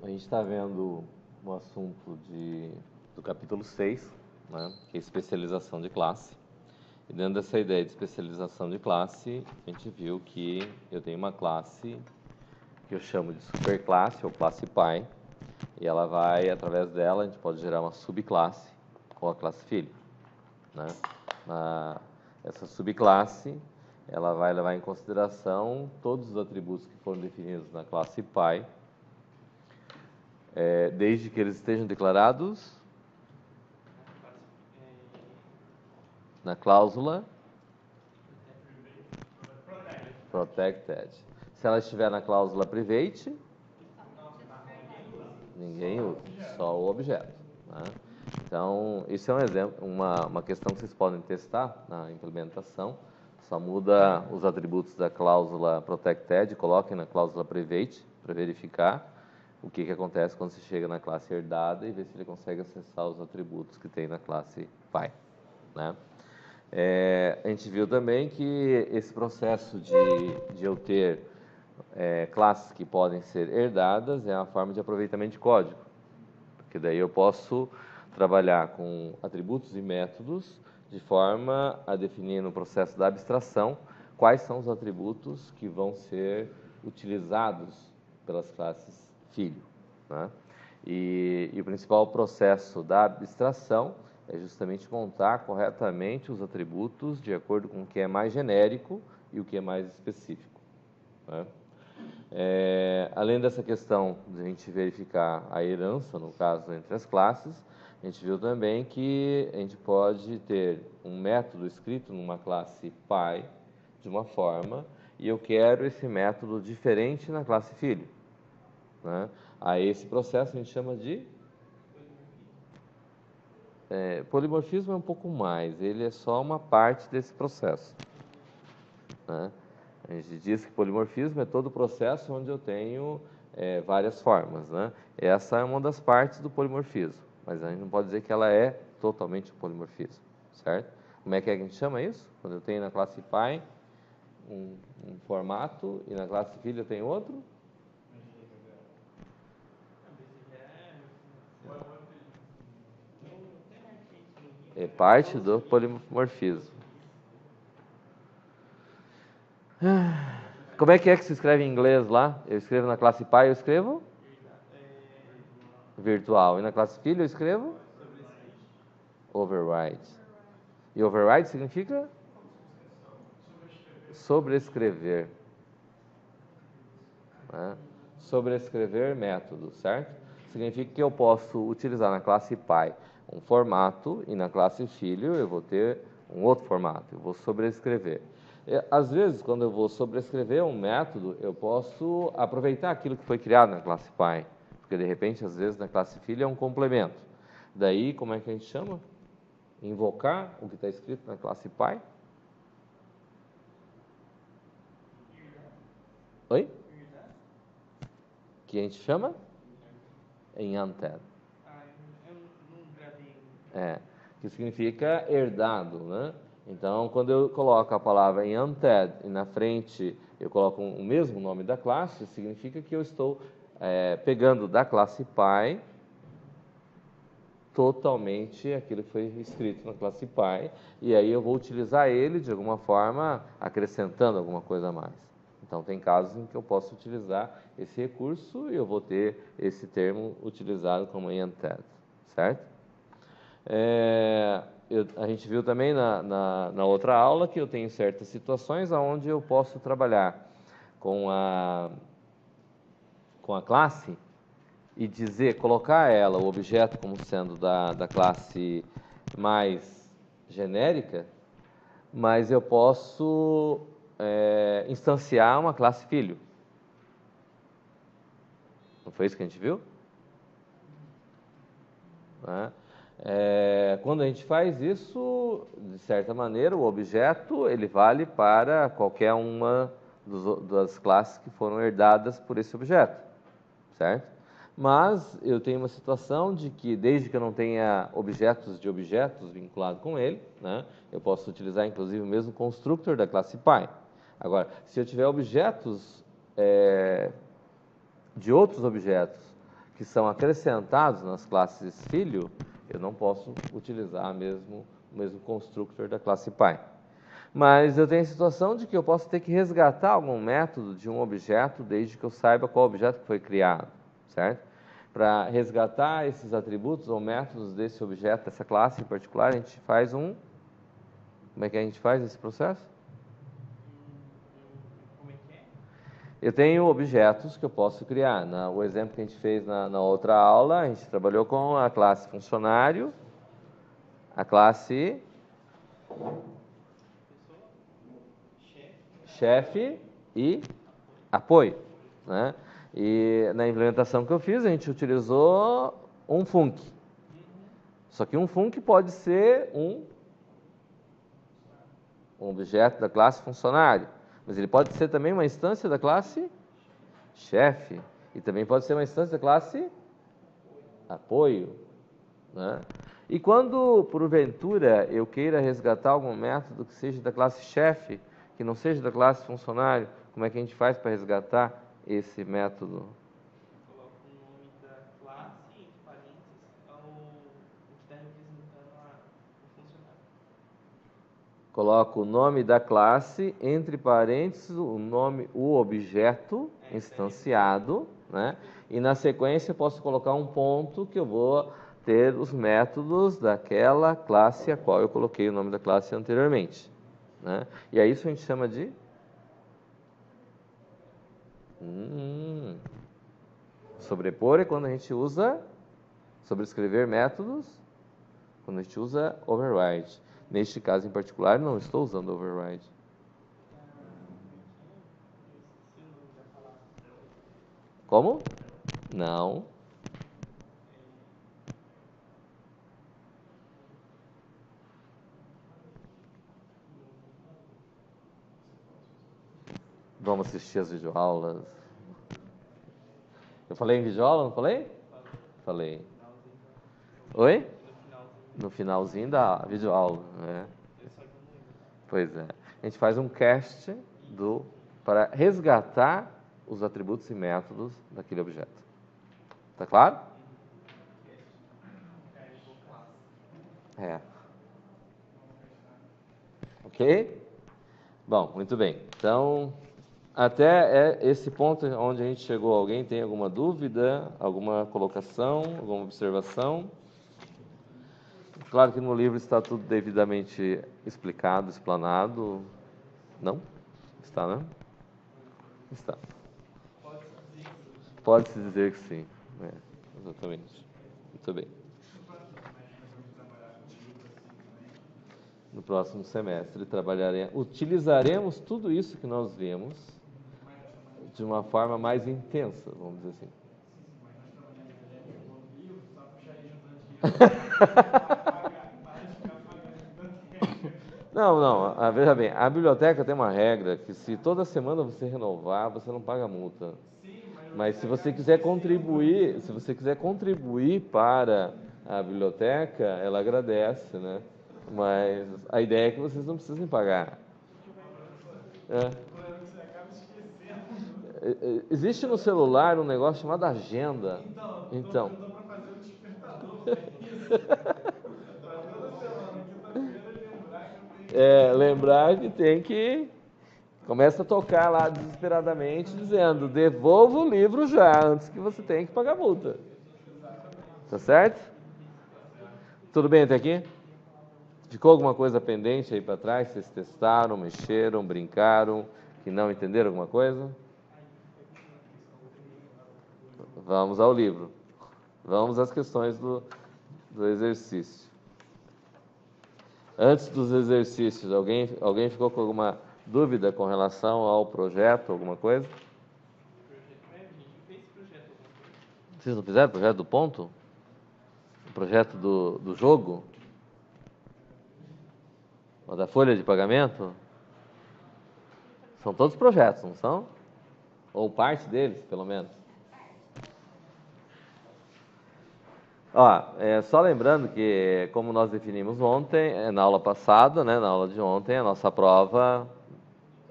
A gente está vendo o assunto do capítulo 6, né, que é especialização de classe. E dentro dessa ideia de especialização de classe, a gente viu que eu tenho uma classe que eu chamo de superclasse ou classe pai, e ela vai, através dela, a gente pode gerar uma subclasse ou a classe filho, né? Essa subclasse, ela vai levar em consideração todos os atributos que foram definidos na classe pai, desde que eles estejam declarados na cláusula protected. Se ela estiver na cláusula private, ninguém usa, só o objeto, né? Então, isso é um exemplo, uma questão que vocês podem testar na implementação. Só muda os atributos da cláusula protected, coloquem na cláusula private para verificar o que acontece quando você chega na classe herdada e ver se ele consegue acessar os atributos que tem na classe pai, né? A gente viu também que esse processo de eu ter classes que podem ser herdadas é uma forma de aproveitamento de código, porque daí eu posso trabalhar com atributos e métodos de forma a definir no processo da abstração quais são os atributos que vão ser utilizados pelas classes filho, né? E o principal processo da abstração é justamente montar corretamente os atributos de acordo com o que é mais genérico e o que é mais específico, né? Além dessa questão de a gente verificar a herança, no caso, entre as classes, a gente viu também que a gente pode ter um método escrito numa classe pai de uma forma e eu quero esse método diferente na classe filho, né? Aí esse processo a gente chama de polimorfismo. É um pouco mais, ele é só uma parte desse processo, né? A gente diz que polimorfismo é todo o processo onde eu tenho várias formas, né? Essa é uma das partes do polimorfismo, mas a gente não pode dizer que ela é totalmente polimorfismo, certo? Como é que a gente chama isso? Quando eu tenho na classe pai um formato e na classe filho eu tenho outro? É parte do polimorfismo. Como é que se escreve em inglês lá? Eu escrevo na classe pai, eu escrevo virtual. E na classe filho eu escrevo override. E override significa sobrescrever, né? Sobrescrever método, certo? Significa que eu posso utilizar na classe pai um formato e na classe filho eu vou ter um outro formato, eu vou sobrescrever. Às vezes, quando eu vou sobrescrever um método, eu posso aproveitar aquilo que foi criado na classe pai, porque de repente, às vezes, na classe filho é um complemento. Daí, como é que a gente chama? Invocar o que está escrito na classe pai? Oi? Que a gente chama? Em unted. Que significa herdado, né? Então, quando eu coloco a palavra em unted e na frente eu coloco o mesmo nome da classe, significa que eu estou pegando da classe pai totalmente aquilo que foi escrito na classe pai, e aí eu vou utilizar ele de alguma forma, acrescentando alguma coisa a mais. Então, tem casos em que eu posso utilizar esse recurso e eu vou ter esse termo utilizado como unted, certo? A gente viu também na outra aula que eu tenho certas situações onde eu posso trabalhar com a classe e colocar ela, o objeto, como sendo da classe mais genérica, mas eu posso instanciar uma classe filho. Não foi isso que a gente viu? Quando a gente faz isso, de certa maneira, o objeto ele vale para qualquer uma das classes que foram herdadas por esse objeto, certo? Mas eu tenho uma situação de que, desde que eu não tenha objetos de objetos vinculados com ele, né, eu posso utilizar, inclusive, o mesmo constructor da classe pai. Agora, se eu tiver objetos de outros objetos que são acrescentados nas classes filho, eu não posso utilizar o mesmo constructor da classe pai. Mas eu tenho a situação de que eu posso ter que resgatar algum método de um objeto desde que eu saiba qual objeto que foi criado, certo? Para resgatar esses atributos ou métodos desse objeto, dessa classe em particular, a gente faz um... Como é que a gente faz esse processo? Como é que é? Eu tenho objetos que eu posso criar. O exemplo que a gente fez na outra aula, a gente trabalhou com a classe funcionário, a classe chefe e apoio, né? E na implementação que eu fiz, a gente utilizou um func. Só que um func pode ser um objeto da classe funcionário, mas ele pode ser também uma instância da classe chefe e também pode ser uma instância da classe apoio, né? E quando, porventura, eu queira resgatar algum método que seja da classe chefe, que não seja da classe funcionário, como é que a gente faz para resgatar esse método? Coloca o nome da classe, entre parênteses, o que está representando o funcionário. Coloco o nome da classe, entre parênteses, o objeto instanciado, né? E na sequência eu posso colocar um ponto que eu vou ter os métodos daquela classe a qual eu coloquei o nome da classe anteriormente, né? E aí isso a gente chama de... Sobrepor é quando a gente usa... Sobrescrever métodos, quando a gente usa override. Neste caso em particular, não estou usando override. Como? Não. Vamos assistir as videoaulas. Eu falei em videoaula, não falei? Falei. Oi? No finalzinho da videoaula, né? Pois é. A gente faz um cast para resgatar os atributos e métodos daquele objeto. Tá claro? É. Ok? Bom, muito bem. Então, até esse ponto onde a gente chegou, alguém tem alguma dúvida, alguma colocação, alguma observação? Claro que no livro está tudo devidamente explicado, explanado. Não? Está, né? Está. Pode-se dizer que sim. É, exatamente. Muito bem. No próximo semestre utilizaremos tudo isso que nós vemos de uma forma mais intensa, vamos dizer assim. Não, veja bem, a biblioteca tem uma regra que se toda semana você renovar, você não paga multa. Mas se você quiser contribuir, para a biblioteca, ela agradece, né? Mas a ideia é que vocês não precisem pagar. Existe no celular um negócio chamado agenda. Então. Lembrar que tem que... Começa a tocar lá desesperadamente, dizendo, devolva o livro já, antes que você tenha que pagar multa. Tá certo? Tudo bem até aqui? Ficou alguma coisa pendente aí para trás? Vocês testaram, mexeram, brincaram, que não entenderam alguma coisa? Vamos ao livro. Vamos às questões do exercício. Antes dos exercícios, alguém ficou com alguma dúvida com relação ao projeto, alguma coisa? Vocês não fizeram o projeto do ponto? O projeto do jogo? Ou da folha de pagamento? São todos projetos, não são? Ou parte deles, pelo menos. Só lembrando que, como nós definimos ontem, na aula passada, né, na aula de ontem, a nossa prova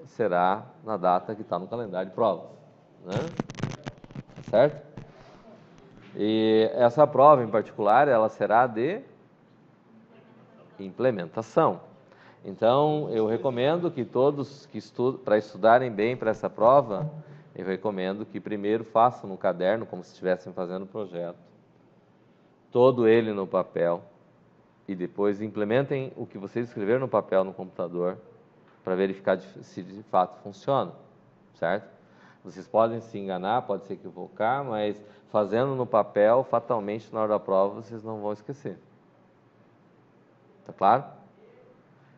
será na data que está no calendário de provas, né? Certo? E essa prova em particular, ela será de implementação. Então, eu recomendo que todos que para estudarem bem para essa prova, eu recomendo que primeiro façam no caderno, como se estivessem fazendo o projeto, todo ele no papel, e depois implementem o que vocês escreveram no papel no computador, para verificar se de fato funciona, certo? Vocês podem se enganar, podem se equivocar, mas fazendo no papel, fatalmente na hora da prova, vocês não vão esquecer. Tá claro?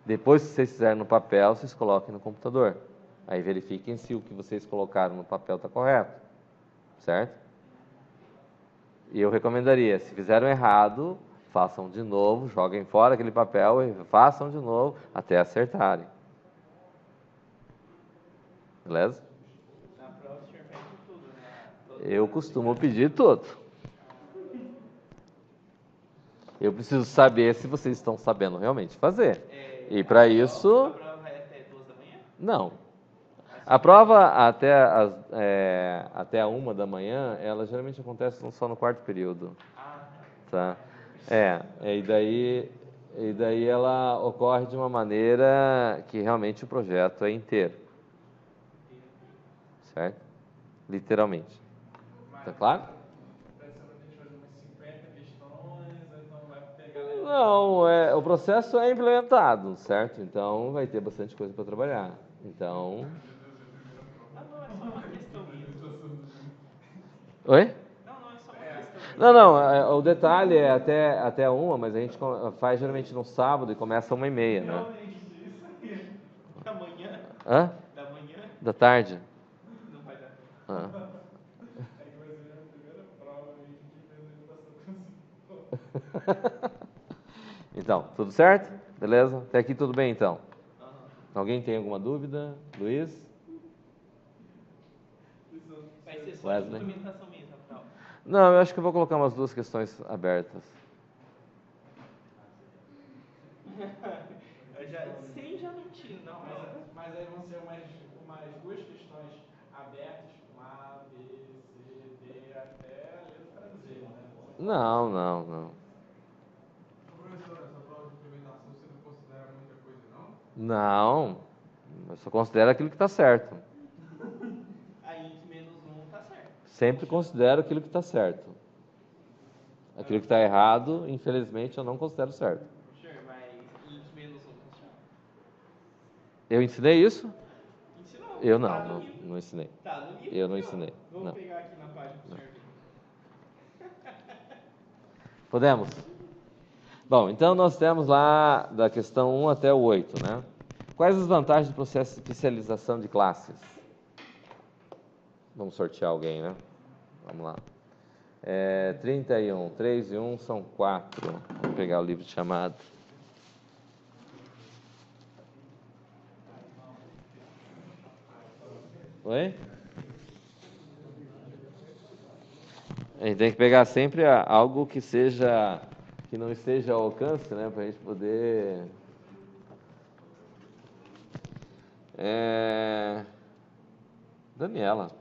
Depois que vocês fizerem no papel, vocês coloquem no computador. Aí verifiquem se o que vocês colocaram no papel está correto, certo? E eu recomendaria, se fizeram errado, façam de novo, joguem fora aquele papel e façam de novo até acertarem. Beleza? Na prova o senhor pede tudo, né? Eu costumo pedir tudo. Eu preciso saber se vocês estão sabendo realmente fazer. E para isso... A prova vai até 2 da manhã? Não. A prova até a 1 da manhã, ela geralmente acontece só no quarto período. Tá? E daí ela ocorre de uma maneira que realmente o projeto é inteiro. Certo? Literalmente. Tá claro? Não, o processo é implementado, certo? Então vai ter bastante coisa para trabalhar. Então. Não, é só uma questão mesmo. Oi? Não, é só uma questão mesmo. Não, o detalhe é até 1, mas a gente faz geralmente no sábado e começa 1h30, né? Da manhã? Hã? Da manhã? Da tarde? Não vai dar. Ah. É que vai ser a primeira prova de visualização. Então, tudo certo? Beleza? Até aqui tudo bem, então? Alguém tem alguma dúvida? Luiz? Vai ser só de implementação mesmo, a prova. Não, eu acho que eu vou colocar umas 2 questões abertas. Sem já não tiro, não. Mas aí vão ser umas 2 questões abertas, com A, B, C, D, até a letra Z, né? Não. Professor, essa prova de implementação você não considera muita coisa, não? Não, eu só considero aquilo que está certo. Aí -1 está certo. Sempre considero aquilo que está certo. Aquilo que está errado, infelizmente, eu não considero certo. Senhor, mas -1 funciona? Eu ensinei isso? Ensinou. Eu não ensinei. Tá no livro? Eu não ensinei. Vamos Não. pegar aqui na página para o senhor ver. Podemos? Bom, então nós temos lá da questão 1 até o 8, né? Quais as vantagens do processo de especialização de classes? Vamos sortear alguém, né? Vamos lá. 31. 3 e 1 são 4. Vamos pegar o livro de chamado. Oi? A gente tem que pegar sempre algo que não esteja ao alcance, né? Para a gente poder... Daniela.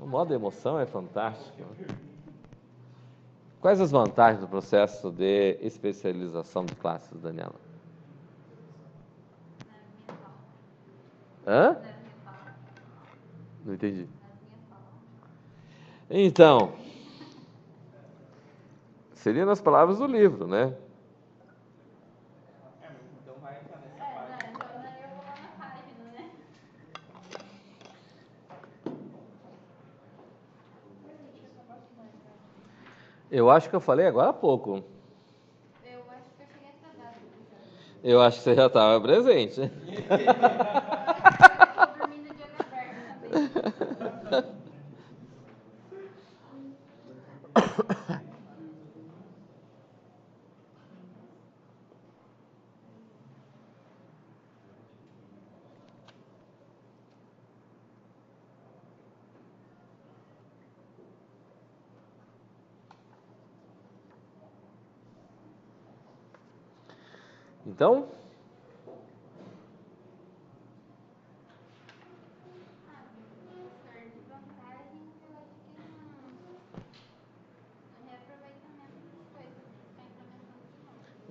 O modo emoção é fantástico. Quais as vantagens do processo de especialização de classes, Daniela? Hã? Não entendi. Então, seria nas palavras do livro, né? Então vai estar nessa página. Eu vou lá na página, né? Eu acho que eu falei agora há pouco. Eu acho que eu cheguei atrasada. Eu acho que você já estava presente. Eu tô dormindo de olho aberto também. Então,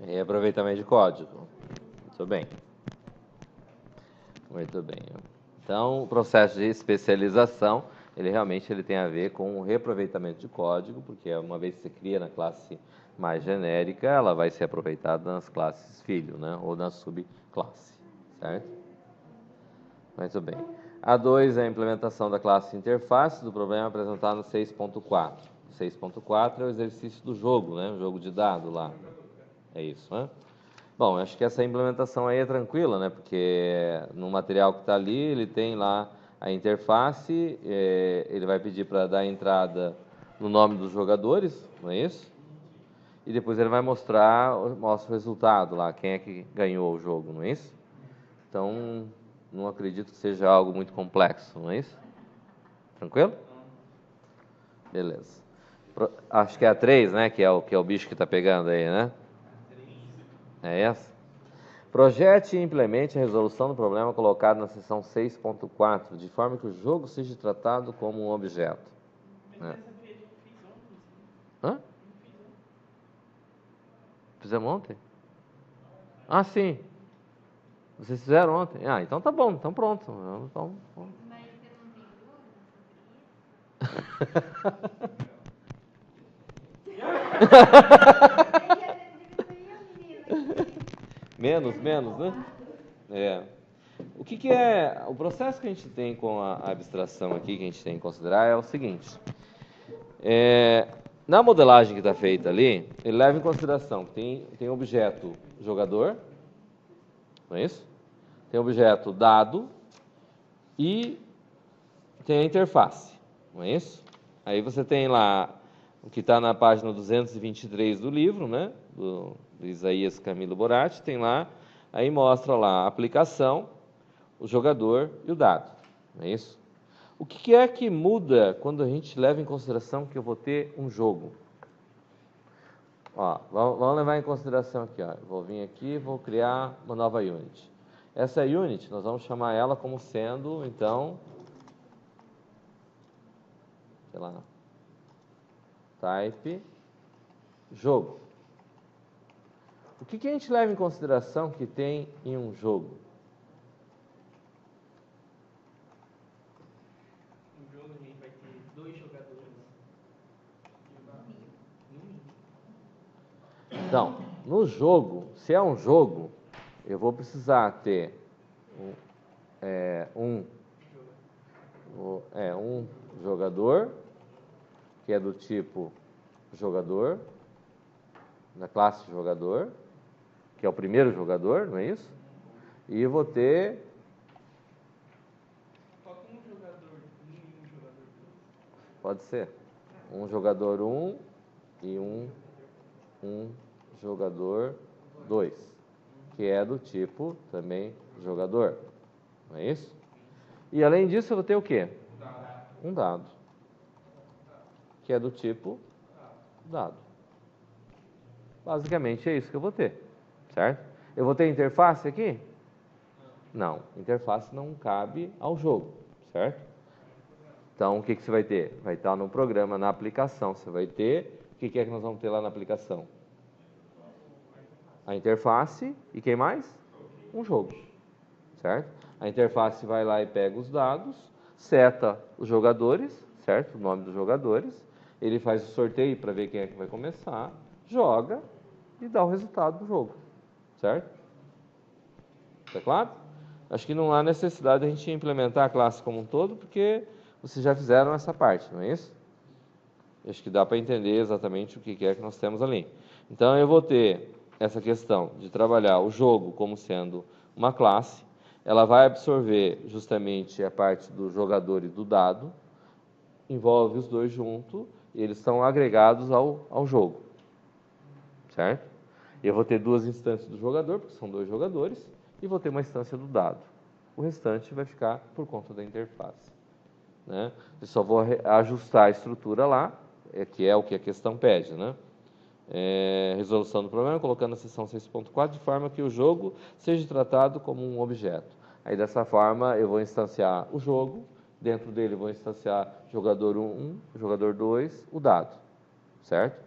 Reaproveitamento de código. Muito bem. Muito bem. Então, o processo de especialização, ele realmente tem a ver com o reaproveitamento de código, porque uma vez que você cria na classe mais genérica, ela vai ser aproveitada nas classes filho, né? Ou na subclasse, certo? Muito bem. A 2 é a implementação da classe interface do problema apresentado no 6.4. 6.4 é o exercício do jogo, né? O jogo de dado lá. É isso, né? Bom, acho que essa implementação aí é tranquila, né? Porque no material que está ali, ele tem lá a interface, ele vai pedir para dar entrada no nome dos jogadores, não é isso? E depois ele vai mostra o resultado lá, quem é que ganhou o jogo, não é isso? Então, não acredito que seja algo muito complexo, não é isso? Tranquilo? Beleza. Acho que é a 3, né? Que é o bicho que está pegando aí, né? É essa? Projete e implemente a resolução do problema colocado na seção 6.4, de forma que o jogo seja tratado como um objeto. Mas É. essa foi a que eu fiz ontem. Hã? Fizemos ontem? Ah, sim. Vocês fizeram ontem? Ah, então tá bom, então pronto. Então, Mas você não tem dúvida sobre isso? menos, né? É. O que é o processo que a gente tem com a abstração aqui, que a gente tem que considerar, é o seguinte. Na modelagem que está feita ali, ele leva em consideração que tem objeto jogador, não é isso? Tem objeto dado e tem a interface, não é isso? Aí você tem lá o que está na página 223 do livro, né? Do Isaías Camilo Boratti, tem lá, aí mostra lá a aplicação, o jogador e o dado, não é isso? O que é que muda quando a gente leva em consideração que eu vou ter um jogo? Ó, vamos levar em consideração aqui, ó. Vou vir aqui e vou criar uma nova unit. Essa unit, nós vamos chamar ela como sendo, então, sei lá, type jogo. O que a gente leva em consideração que tem em um jogo? No jogo a gente vai ter 2 jogadores. No mínimo. Então, no jogo, se é um jogo, eu vou precisar ter um jogador, que é do tipo jogador, da classe jogador, que é o primeiro jogador, não é isso? E eu vou ter... Coloca um jogador 1 e um jogador 2. Pode ser. Um jogador 1 e um jogador 2, que é do tipo também jogador, não é isso? E além disso eu vou ter o quê? Um dado, que é do tipo dado. Basicamente é isso que eu vou ter, certo? Eu vou ter interface aqui? Não, interface não cabe ao jogo, certo? Então, o que você vai ter? Vai estar no programa, na aplicação, você vai ter... O que é que nós vamos ter lá na aplicação? A interface e quem mais? Um jogo, certo? A interface vai lá e pega os dados, seta os jogadores, certo? O nome dos jogadores, ele faz o sorteio para ver quem é que vai começar, joga e dá o resultado do jogo, certo? Tá claro? Acho que não há necessidade de a gente implementar a classe como um todo, porque vocês já fizeram essa parte, não é isso? Acho que dá para entender exatamente o que é que nós temos ali. Então, eu vou ter essa questão de trabalhar o jogo como sendo uma classe, ela vai absorver justamente a parte do jogador e do dado, envolve os dois juntos, e eles são agregados ao jogo, certo? Eu vou ter 2 instâncias do jogador, porque são 2 jogadores, e vou ter uma instância do dado. O restante vai ficar por conta da interface, né? Eu só vou ajustar a estrutura lá, que é o que a questão pede, né? Resolução do problema, colocando na seção 6.4, de forma que o jogo seja tratado como um objeto. Aí, dessa forma, eu vou instanciar o jogo, dentro dele eu vou instanciar jogador 1, jogador 2, o dado, certo?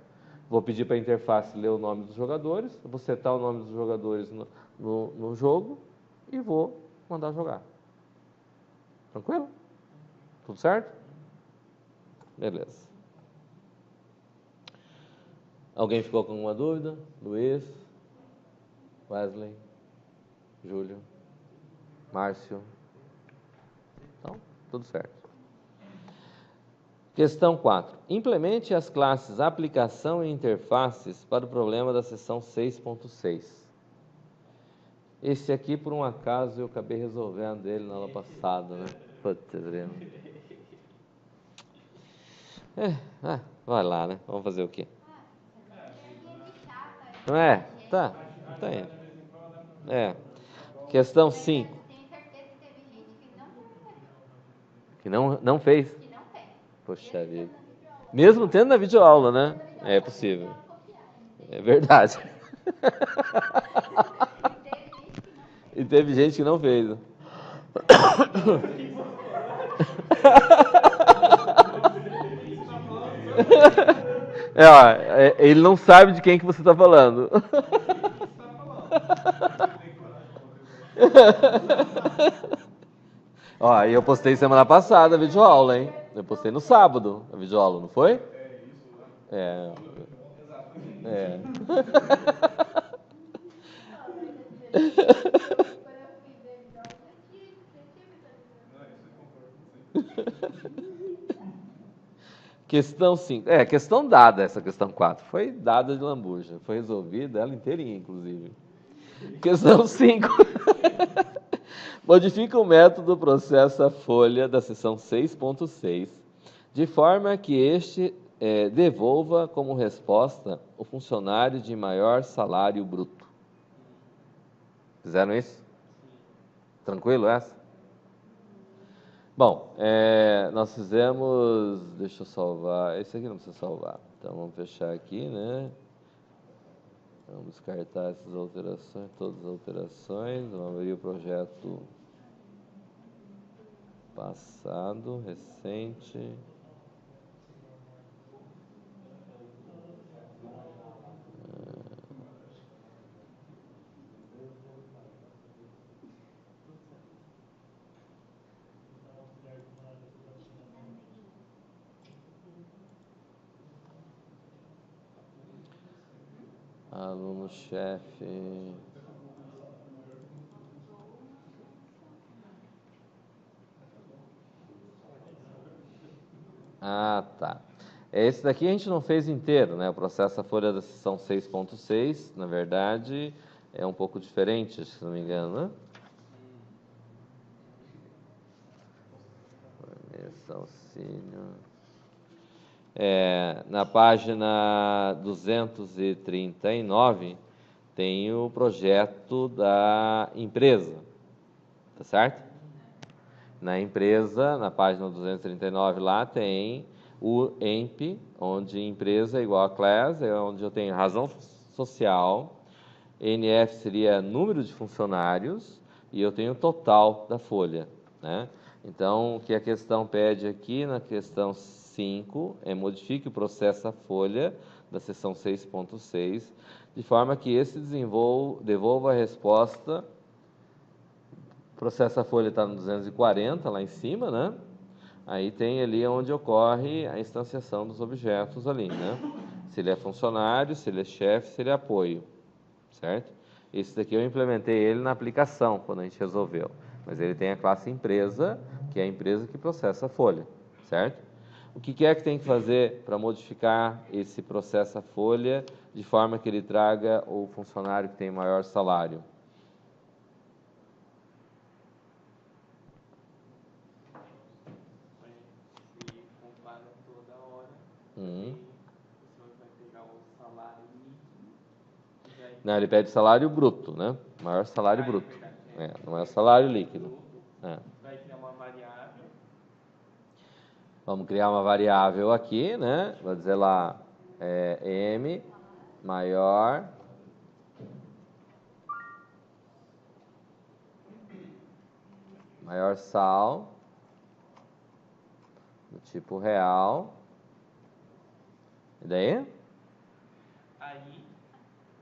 Vou pedir para a interface ler o nome dos jogadores, vou setar o nome dos jogadores no jogo e vou mandar jogar. Tranquilo? Tudo certo? Beleza. Alguém ficou com alguma dúvida? Luiz? Wesley? Júlio? Márcio? Então, tudo certo. Questão 4. Implemente as classes aplicação e interfaces para o problema da seção 6.6. Esse aqui, por um acaso, eu acabei resolvendo ele na aula passada, né? Putz, vai lá, né? Vamos fazer o quê? Não é? Tá. Tá aí. Questão 5. Tenho certeza que teve gente que não percebeu. Que não fez? Que não fez. Poxa vida. Mesmo tendo na videoaula, né? É possível. É verdade. E teve gente que não fez. Ele não sabe de quem que você está falando. Ó, eu postei semana passada a videoaula, hein? Eu postei no sábado a videoaula, não foi? É. Questão 5. Questão dada, essa questão 4. Foi dada de lambuja. Foi resolvida, ela inteirinha, inclusive. Questão 5. Modifica o método processa folha da seção 6.6, de forma que este devolva como resposta o funcionário de maior salário bruto. Fizeram isso? Tranquilo essa? Bom, nós fizemos... Deixa eu salvar. Esse aqui não precisa salvar. Então, vamos fechar aqui, né? Vamos descartar essas alterações, todas as alterações. Vamos abrir o projeto passado, recente. Aluno-chefe. Tá. Esse daqui a gente não fez inteiro, né? O processo da folha da seção 6.6, na verdade, é um pouco diferente, se não me engano, né? Esse auxílio. Na página 239, tem o projeto da empresa, tá certo? Na empresa, na página 239 lá, tem o EMP, onde empresa é igual a class, é onde eu tenho razão social, NF seria número de funcionários, e eu tenho o total da folha, né? Então, o que a questão pede aqui, na questão 5, modifique o processo a folha da seção 6.6, de forma que esse devolva a resposta. O processo a folha está no 240, lá em cima, né? Aí tem ali onde ocorre a instanciação dos objetos ali, né? Se ele é funcionário, se ele é chefe, se ele é apoio, certo? Esse daqui eu implementei ele na aplicação, quando a gente resolveu. Mas ele tem a classe empresa, que é a empresa que processa a folha, certo? O que é que tem que fazer para modificar esse processo a folha de forma que ele traga o funcionário que tem maior salário? Não, ele pede salário bruto, né? Maior salário bruto. Não é o salário líquido. Vai criar uma variável. Vamos criar uma variável aqui, né? Vou dizer lá, M maior sal do tipo real. E daí? aí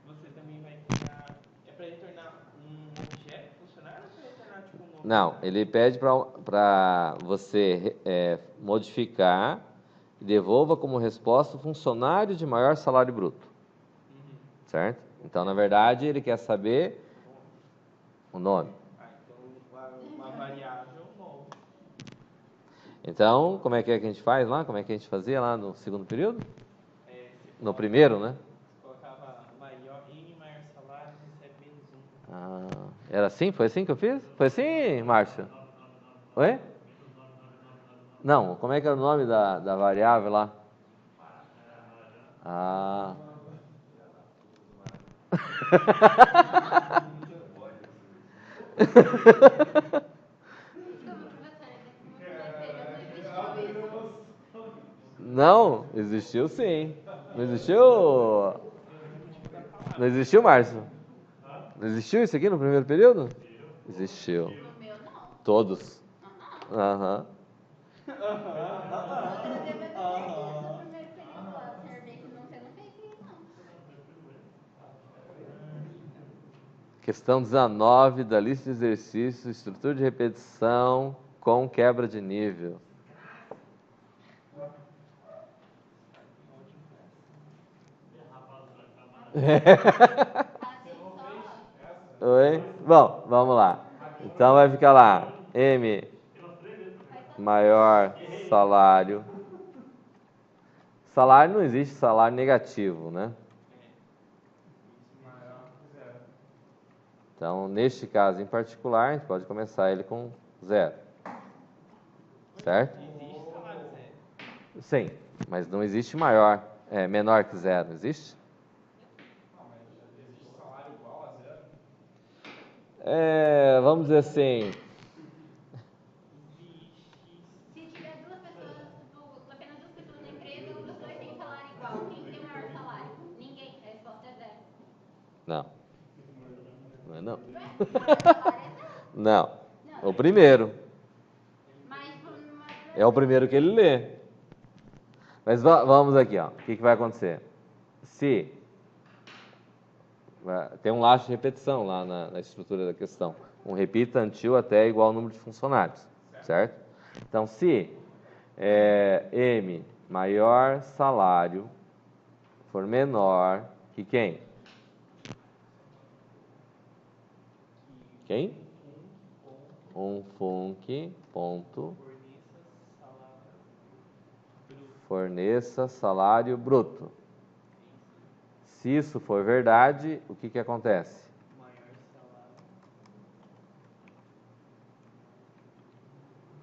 você também vai criar. É para retornar um objeto funcionário ou para retornar tipo um novo? Não, ele pede para você modificar e devolva como resposta o funcionário de maior salário bruto. Certo? Então, na verdade, ele quer saber o nome. Então, uma variável nova. Então, como é que a gente faz lá? Como é que a gente fazia lá no segundo período? No Você primeiro, né? colocava N maior salário, recebe menos 1. Ah, era assim? Foi assim que eu fiz? Foi assim, Márcio? Oi? Não, como é que era o nome da variável lá? Ah. Desculpa, professora, no primeiro período não existiu isso. Não, existiu sim. Não existiu? Não existiu, Márcio? Não existiu isso aqui no primeiro período? Existiu. No meu, não. Todos. Aham. Aham. Você deve ter isso no primeiro período lá. O senhor vê que você não fez isso, não. Questão 19 da lista de exercícios, estrutura de repetição com quebra de nível. Assim só. Oi? Bom, vamos lá. Então vai ficar lá, M maior salário. Salário não existe salário negativo, né? Então, neste caso em particular, a gente pode começar ele com 0. Certo? Existe salário zero. Sim, mas não existe menor que 0, existe? Não, mas existe salário igual a zero? Vamos dizer assim, Se tiver apenas duas pessoas na empresa, os dois têm salário igual. Quem tem o maior salário? Ninguém. A resposta é zero. não. Não é não. Ué? O maior salário é zero. Não. O primeiro. Mas, É o primeiro que ele lê. Mas vamos aqui, ó. O que vai acontecer? Se tem um laço de repetição lá na estrutura da questão. Um repita until até igual ao número de funcionários. Certo? Então, se M maior salário for menor que quem? Quem? Um func ponto forneça salário bruto. Se isso for verdade, o que acontece?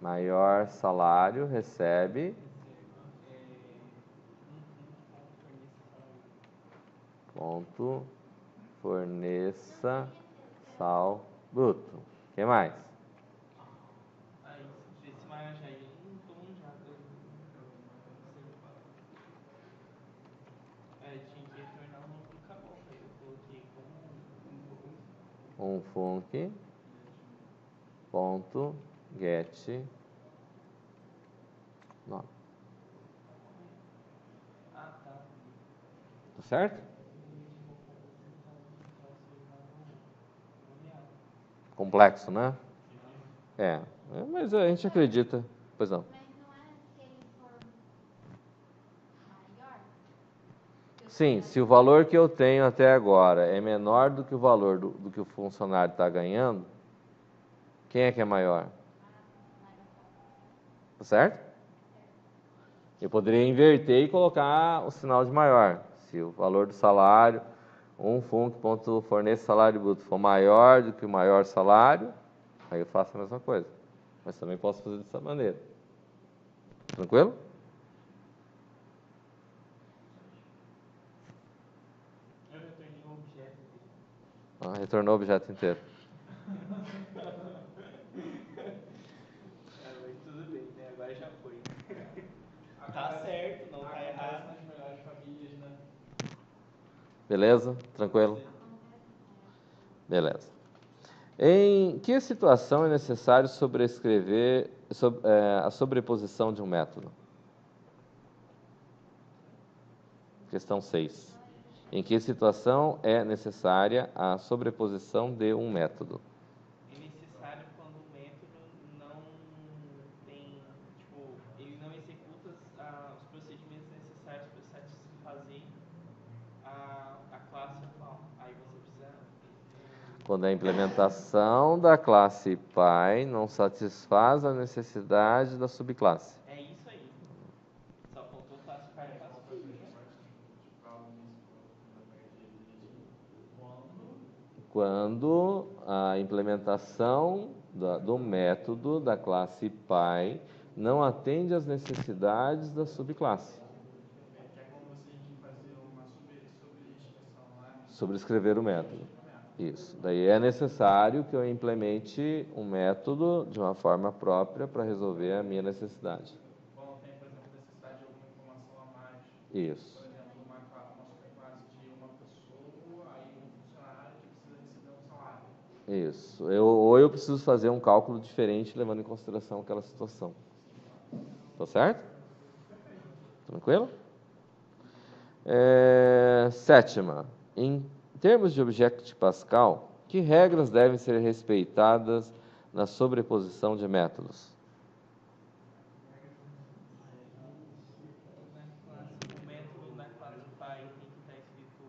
Maior salário recebe ponto forneça sal bruto. O que mais? Aí, esse maior já aí, todo mundo já deu. Tinha que retornar o nome do caboclo. Aí eu coloquei como Um func ponto get nome. tá. Tá certo? Complexo, né? Mas a gente acredita. Pois não. Mas não é se ele for maior? Sim, se o valor que eu tenho até agora é menor do que o valor do que o funcionário está ganhando, quem é que é maior? Tá certo? Eu poderia inverter e colocar o sinal de maior. Se o valor do salário, um func ponto forneça salário bruto for maior do que o maior salário, aí eu faço a mesma coisa. Mas também posso fazer dessa maneira. Tranquilo? Eu retornei o objeto dele. Retornou o objeto inteiro. Mas tudo bem, né? Agora já foi. Tá certo, não tá errado. Nas melhores famílias, né? Beleza? Tranquilo? Beleza. Em que situação é necessário sobrescrever a sobreposição de um método? Questão 6. Em que situação é necessária a sobreposição de um método? É necessário quando o método não tem, tipo, ele não executa os procedimentos necessários para satisfazer a classe atual. Aí você precisa. Quando a implementação da classe pai não satisfaz a necessidade da subclasse. É isso aí. Só faltou classificar e classificar. Quando a implementação do método da classe pai não atende às necessidades da subclasse. Que é como se a gente fazer uma sobreinscrição lá. Sobrescrever o método. Isso. Daí é necessário que eu implemente um método de uma forma própria para resolver a minha necessidade. Quando tem, por exemplo, necessidade de alguma informação a mais. Isso. Por exemplo, uma superclasse de uma pessoa, aí um funcionário que precisa receber um salário. Isso. Ou eu preciso fazer um cálculo diferente levando em consideração aquela situação. Tá certo? Tranquilo? Sétima. Em termos de Object Pascal, que regras devem ser respeitadas na sobreposição de métodos? O método da classe pai tem que estar escrito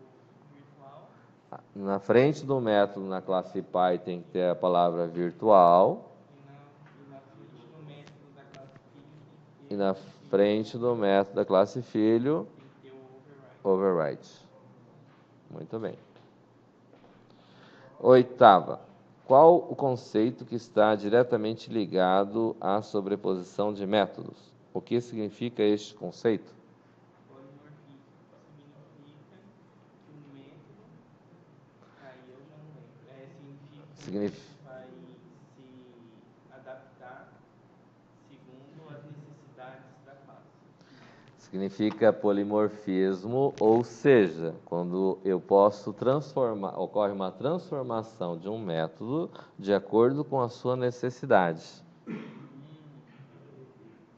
virtual. Na frente do método na classe pai tem que ter a palavra virtual. E na frente do método da classe filho E na frente do método da classe filho, tem que ter o override. Muito bem. Oitava. Qual o conceito que está diretamente ligado à sobreposição de métodos? O que significa este conceito? Polimorfismo significa que o método. Aí eu já não lembro. Significa que vai se adaptar segundo as necessidades da classe. Significa polimorfismo, ou seja, quando eu posso transformar, ocorre uma transformação de um método de acordo com a sua necessidade.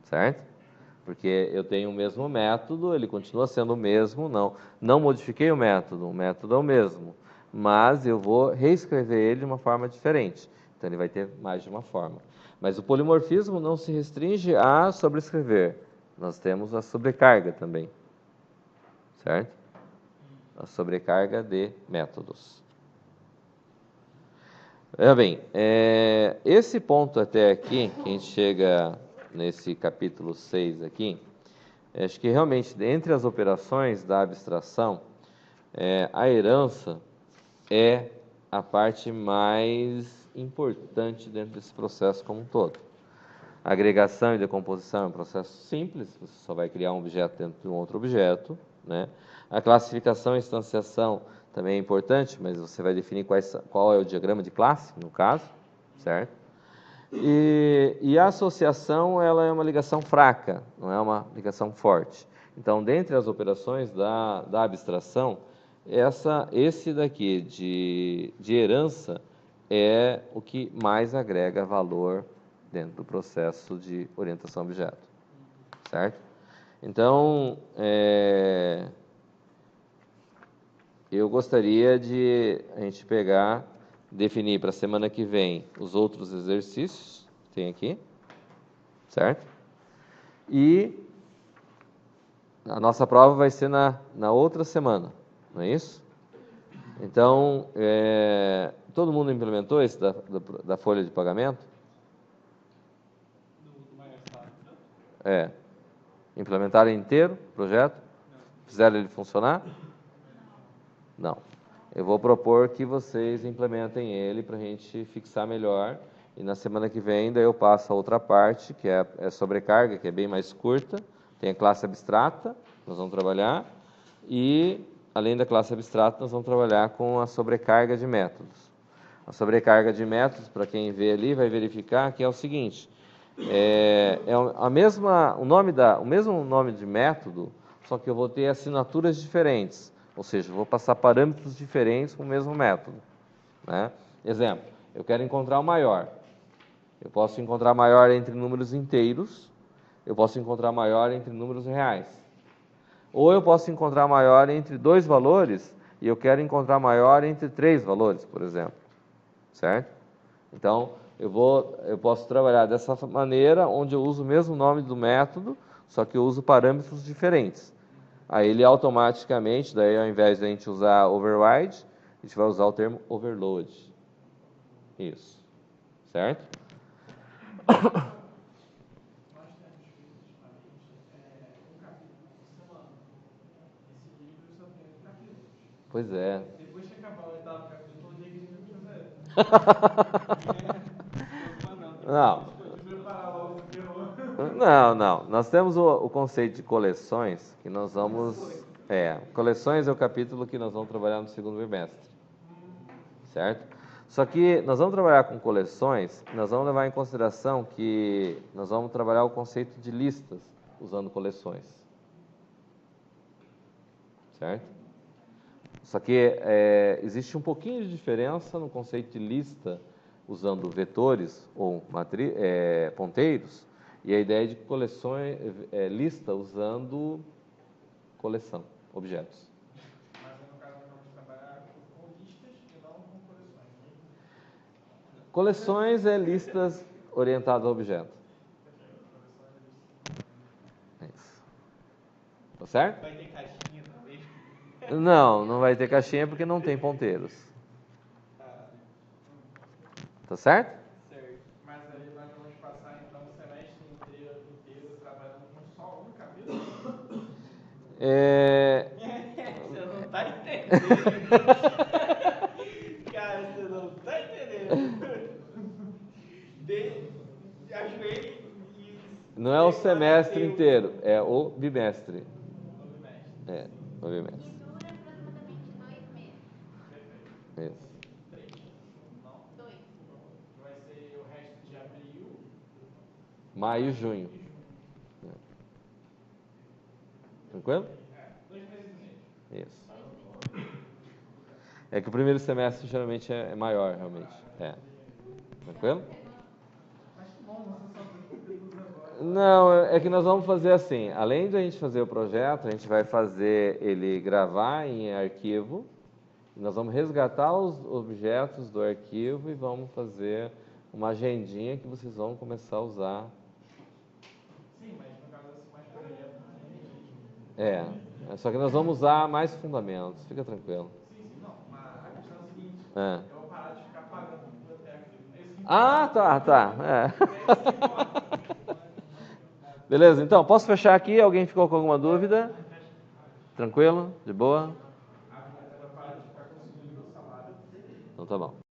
Certo? Porque eu tenho o mesmo método, ele continua sendo o mesmo, não modifiquei o método é o mesmo, mas eu vou reescrever ele de uma forma diferente. Então ele vai ter mais de uma forma. Mas o polimorfismo não se restringe a sobrescrever. Nós temos a sobrecarga também, certo? A sobrecarga de métodos. Veja bem, esse ponto até aqui, que a gente chega nesse capítulo 6 aqui, acho que realmente, entre as operações da abstração, a herança é a parte mais importante dentro desse processo como um todo. A agregação e decomposição é um processo simples, você só vai criar um objeto dentro de um outro objeto, né? A classificação e instanciação também é importante, mas você vai definir qual é o diagrama de classe, no caso, certo? E a associação, ela é uma ligação fraca, não é uma ligação forte. Então, dentre as operações da abstração, esse daqui de herança é o que mais agrega valor dentro do processo de orientação a objeto, certo? Então, eu gostaria de a gente definir para a semana que vem os outros exercícios que tem aqui, certo? E a nossa prova vai ser na outra semana, não é isso? Então, todo mundo implementou esse da folha de pagamento? Implementaram inteiro o projeto? Fizeram ele funcionar? Não. Eu vou propor que vocês implementem ele para a gente fixar melhor. E na semana que vem, daí eu passo a outra parte, que é a sobrecarga, que é bem mais curta. Tem a classe abstrata, nós vamos trabalhar. E, além da classe abstrata, nós vamos trabalhar com a sobrecarga de métodos. A sobrecarga de métodos, para quem vê ali, vai verificar que é o seguinte: o mesmo nome de método, só que eu vou ter assinaturas diferentes, ou seja, eu vou passar parâmetros diferentes com o mesmo método, né? Exemplo, eu quero encontrar o maior. Eu posso encontrar maior entre números inteiros, eu posso encontrar maior entre números reais. Ou eu posso encontrar maior entre dois valores e eu quero encontrar maior entre 3 valores, por exemplo. Certo? Então, eu posso trabalhar dessa maneira, onde eu uso o mesmo nome do método, só que eu uso parâmetros diferentes. Aí ele automaticamente, daí ao invés de a gente usar override, a gente vai usar o termo overload. Isso. Certo? Nós temos feito ultimamente um capítulo por semana. Esse livro só tem 8 capítulos. Pois é. Depois que acabar o 8º capítulo, o dia que a gente vai fazer. Não. Preparar logo o terror. Não. Nós temos o conceito de coleções, que nós vamos... coleções é o capítulo que nós vamos trabalhar no segundo bimestre. Certo? Só que nós vamos trabalhar com coleções, nós vamos levar em consideração que nós vamos trabalhar o conceito de listas usando coleções. Certo? Só que existe um pouquinho de diferença no conceito de lista usando vetores ou ponteiros, e a ideia de coleções, lista usando coleção, objetos. Mas no caso nós vamos trabalhar com listas e não com coleções. Coleções é listas orientadas a objeto. É isso. Tá certo? Vai ter caixinha também? Não vai ter caixinha porque não tem ponteiros. Tá certo? Certo. Mas aí nós vamos passar então o semestre inteiro trabalhando com só um capítulo? Você não tá entendendo. Cara, você não tá entendendo. Ajoelhe e... Não é o semestre inteiro, é o bimestre. O bimestre. Que dura aproximadamente 2 meses. Isso. 2. Vai ser o resto de abril. Maio e junho. Tranquilo? 2 meses e meio. Isso. É que o primeiro semestre geralmente é maior, realmente. Tranquilo? Não, é que nós vamos fazer assim, além de a gente fazer o projeto, a gente vai fazer ele gravar em arquivo, nós vamos resgatar os objetos do arquivo e vamos fazer uma agendinha que vocês vão começar a usar. Sim, mas no caso assim, mais projeto. Só que nós vamos usar mais fundamentos, fica tranquilo. Sim, não, mas a questão é a seguinte, É. eu vou parar de ficar pagando biblioteca. Tá. Beleza, então, posso fechar aqui? Alguém ficou com alguma dúvida? Tranquilo? De boa? A biblioteca vai parar de ficar consumindo meu salário. Então tá bom.